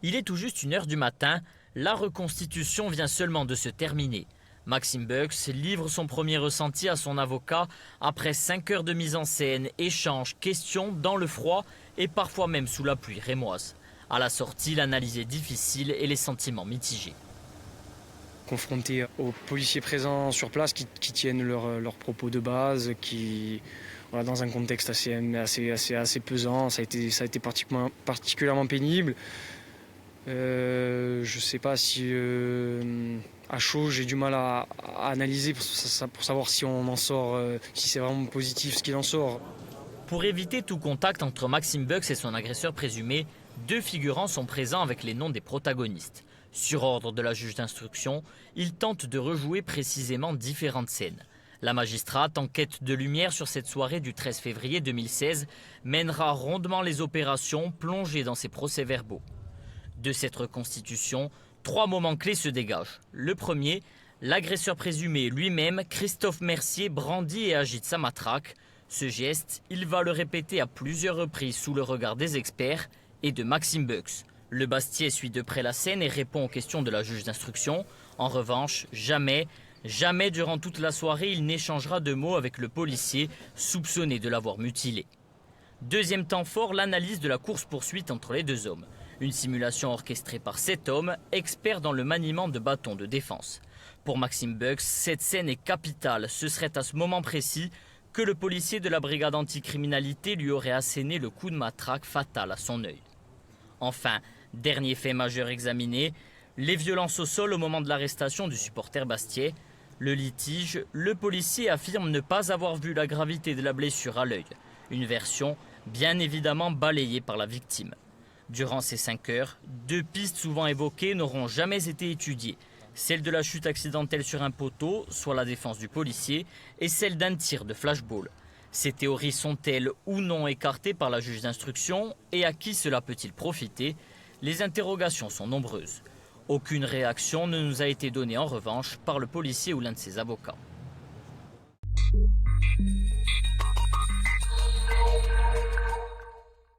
Il est tout juste 1 h du matin, la reconstitution vient seulement de se terminer. Maxime Bux livre son premier ressenti à son avocat après 5 heures de mise en scène, échanges, questions dans le froid et parfois même sous la pluie rémoise. À la sortie, l'analyse est difficile et les sentiments mitigés. Confronté aux policiers présents sur place qui tiennent leurs propos de base, voilà, dans un contexte assez pesant, ça a été particulièrement pénible. Je ne sais pas si à chaud j'ai du mal à analyser pour savoir si on en sort, si c'est vraiment positif ce qu'il en sort. Pour éviter tout contact entre Maxime Bux et son agresseur présumé, 2 figurants sont présents avec les noms des protagonistes. Sur ordre de la juge d'instruction, il tente de rejouer précisément différentes scènes. La magistrate, en quête de lumière sur cette soirée du 13 février 2016, mènera rondement les opérations plongées dans ses procès-verbaux. De cette reconstitution, 3 moments clés se dégagent. Le premier, l'agresseur présumé lui-même, Christophe Mercier, brandit et agite sa matraque. Ce geste, il va le répéter à plusieurs reprises sous le regard des experts et de Maxime Bux. Le Bastiais suit de près la scène et répond aux questions de la juge d'instruction. En revanche, jamais durant toute la soirée, il n'échangera de mots avec le policier soupçonné de l'avoir mutilé. Deuxième temps fort, l'analyse de la course-poursuite entre les 2 hommes. Une simulation orchestrée par 7 hommes, experts dans le maniement de bâtons de défense. Pour Maxime Bux, cette scène est capitale. Ce serait à ce moment précis que le policier de la brigade anticriminalité lui aurait asséné le coup de matraque fatal à son œil. Enfin, dernier fait majeur examiné, les violences au sol au moment de l'arrestation du supporter Bastiais. Le litige, le policier affirme ne pas avoir vu la gravité de la blessure à l'œil. Une version bien évidemment balayée par la victime. Durant ces 5 heures, 2 pistes souvent évoquées n'auront jamais été étudiées. Celle de la chute accidentelle sur un poteau, soit la défense du policier, et celle d'un tir de flashball. Ces théories sont-elles ou non écartées par la juge d'instruction et à qui cela peut-il profiter? Les interrogations sont nombreuses. Aucune réaction ne nous a été donnée en revanche par le policier ou l'un de ses avocats.